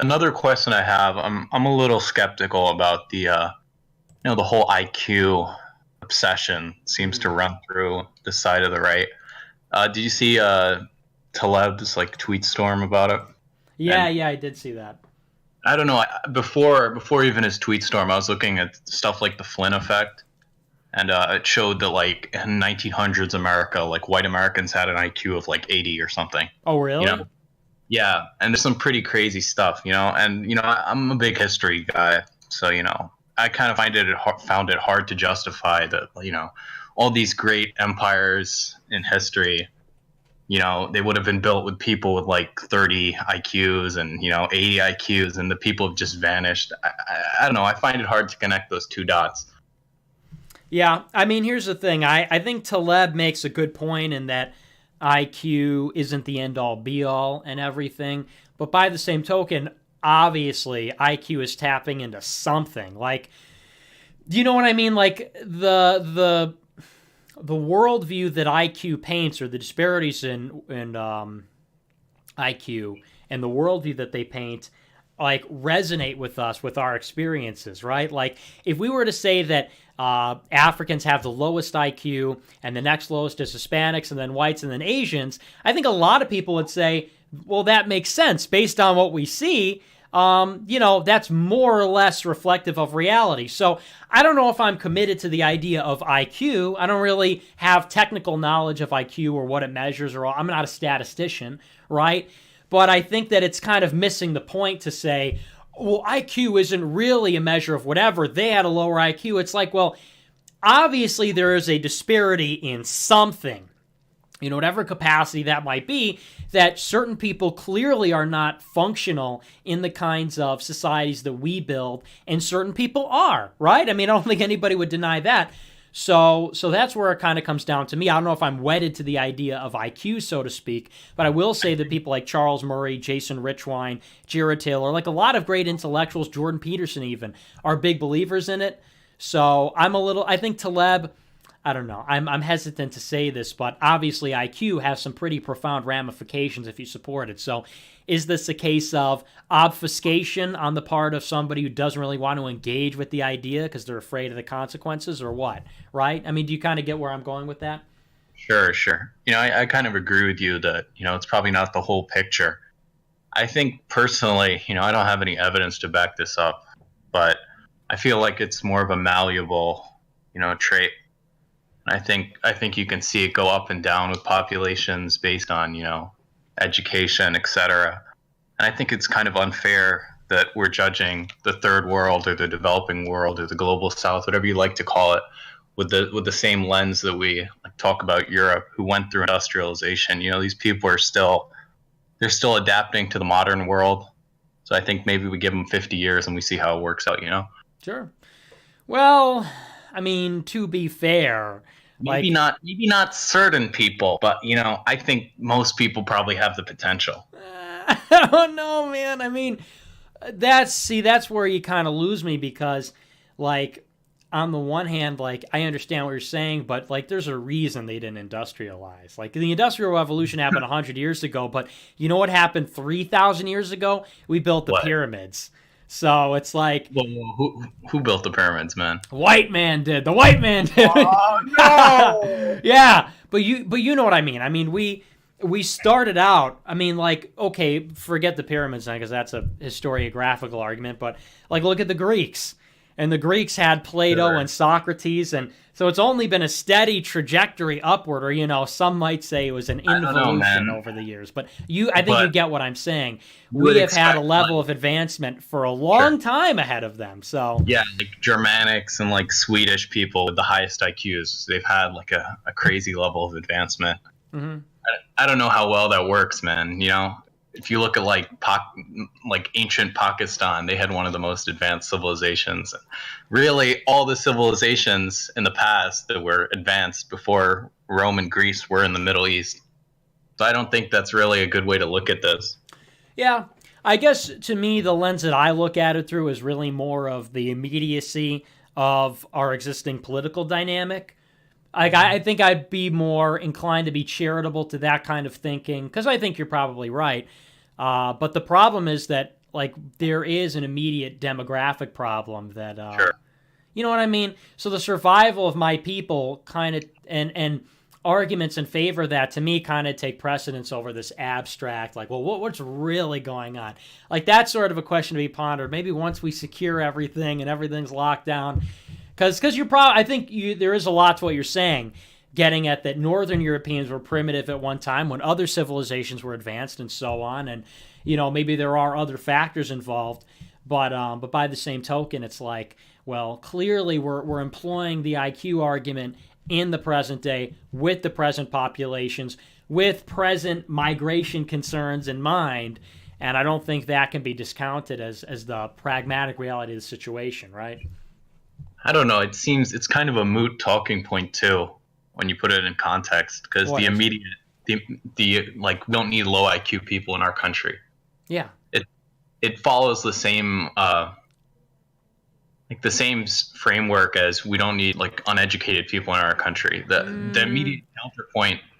Another question I have, I'm a little skeptical about the whole IQ obsession seems to run through the side of the right. Did you see Taleb's like tweet storm about it? Yeah, And yeah, I did see that. I don't know. Before even his tweet storm, I was looking at stuff like the Flynn effect, and it showed that like in 1900s America, like white Americans had an IQ of like 80 or something. Oh, You know, really? yeah, and there's some pretty crazy stuff. And I'm a big history guy, so I kind of found it hard to justify that all these great empires in history. They would have been built with people with like 30 IQs and 80 IQs, and the people have just vanished. I don't know. I find it hard to connect those two dots. Yeah, I mean, here's the thing. I think Taleb makes a good point in that IQ isn't the end all be all and everything. But by the same token, obviously, IQ is tapping into something. Like, do you know what I mean? Like the worldview that IQ paints, or the disparities in IQ and the worldview that they paint, like resonate with us with our experiences, right? Like if we were to say that Africans have the lowest IQ and the next lowest is Hispanics and then whites and then Asians, I think a lot of people would say, well, that makes sense based on what we see. That's more or less reflective of reality. So I don't know if I'm committed to the idea of IQ. I don't really have technical knowledge of IQ or what it measures, or I'm not a statistician, right? But I think that it's kind of missing the point to say, well, IQ isn't really a measure of whatever. They had a lower IQ. It's like, well, obviously there is a disparity in something, whatever capacity that might be, that certain people clearly are not functional in the kinds of societies that we build, and certain people are, right? I mean, I don't think anybody would deny that. So that's where it kind of comes down to me. I don't know if I'm wedded to the idea of IQ, so to speak, but I will say that people like Charles Murray, Jason Richwine, Jared Taylor, like a lot of great intellectuals, Jordan Peterson even, are big believers in it. So I think Taleb, I don't know. I'm hesitant to say this, but obviously IQ has some pretty profound ramifications if you support it. So is this a case of obfuscation on the part of somebody who doesn't really want to engage with the idea because they're afraid of the consequences, or what? Right? I mean, do you kind of get where I'm going with that? Sure, sure. I kind of agree with you that it's probably not the whole picture. I think personally, I don't have any evidence to back this up, but I feel like it's more of a malleable, trait. I think you can see it go up and down with populations based on education, etc. And I think it's kind of unfair that we're judging the third world or the developing world or the global south, whatever you like to call it, with the same lens that we like talk about Europe, who went through industrialization. These people they're still adapting to the modern world. So I think maybe we give them 50 years and we see how it works out. Sure. Well, I mean, to be fair, Maybe like, not maybe not certain people, but I think most people probably have the potential. oh no, man. I mean, that's where you kind of lose me because, like, on the one hand, like, I understand what you're saying, but like, there's a reason they didn't industrialize. Like, the Industrial Revolution happened 100 years ago, but you know what happened 3,000 years ago? We built the What? pyramids. So it's like, Well, who built the pyramids, man? white man did. The white man did. Oh no! yeah, but you know what I mean. I mean, we started out. I mean, like, okay, forget the pyramids now because that's a historiographical argument. But like, look at the Greeks, and the Greeks had Plato Sure. and Socrates, and so it's only been a steady trajectory upward, or some might say it was an I don't know, involution man. over the years. But I think you But get what I'm saying. you would We have had a expect, level like, of advancement for a sure, long time ahead of them. So yeah, like Germanics and like Swedish people with the highest IQs, they've had like a crazy level of advancement. mhm. I don't know how well that works, man. If you look at like ancient Pakistan, they had one of the most advanced civilizations. Really, all the civilizations in the past that were advanced before Rome and Greece were in the Middle East. So I don't think that's really a good way to look at this. Yeah, I guess to me, the lens that I look at it through is really more of the immediacy of our existing political dynamic. Like, I think I'd be more inclined to be charitable to that kind of thinking because I think you're probably right. But the problem is that like there is an immediate demographic problem that Sure. you know what I mean? So the survival of my people kind of and arguments in favor of that to me kind of take precedence over this abstract like, well, what's really going on? Like that's sort of a question to be pondered. Maybe once we secure everything and everything's locked down, because you're probably, I think there is a lot to what you're saying, getting at that Northern Europeans were primitive at one time when other civilizations were advanced and so on, and maybe there are other factors involved, but by the same token, it's like, well, clearly we're employing the IQ argument in the present day with the present populations, with present migration concerns in mind, and I don't think that can be discounted as the pragmatic reality of the situation, right? I don't know. It seems it's kind of a moot talking point too when you put it in context, because What the is? immediate the like we don't need low IQ people in our country. Yeah. It it follows the same like the same framework as we don't need like uneducated people in our country. Mm, The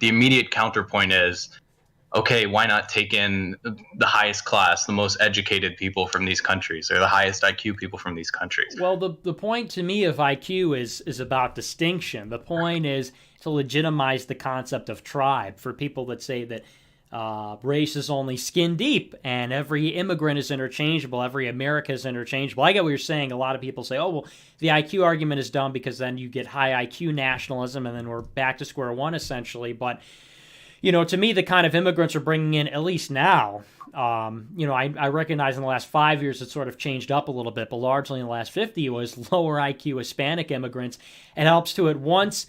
immediate counterpoint is, okay, why not take in the highest class, the most educated people from these countries, or the highest IQ people from these countries? well, the point to me of IQ is about distinction. The point is to legitimize the concept of tribe for people that say that race is only skin deep and every immigrant is interchangeable, every America is interchangeable. I get what you're saying. A lot of people say, oh, well, the IQ argument is dumb because then you get high IQ nationalism and then we're back to square one essentially. But to me, the kind of immigrants are bringing in, at least now, I recognize in the last 5 years it's sort of changed up a little bit, but largely in the last 50 was lower IQ Hispanic immigrants. It helps to at once,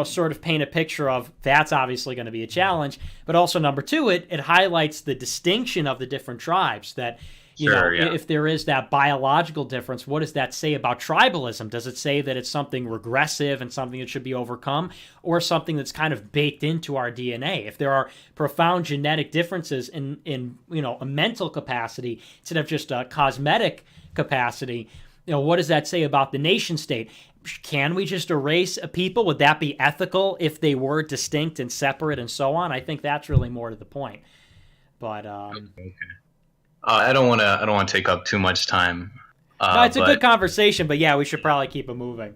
sort of paint a picture of that's obviously going to be a challenge, but also number two, it highlights the distinction of the different tribes that, Sure, yeah. if there is that biological difference, what does that say about tribalism? Does it say that it's something regressive and something that should be overcome, or something that's kind of baked into our DNA? If there are profound genetic differences in a mental capacity instead of just a cosmetic capacity, what does that say about the nation state? Can we just erase a people? Would that be ethical if they were distinct and separate and so on? I think that's really more to the point. But I don't want to take up too much time. no, it's a good But conversation. But yeah, we should probably keep it moving.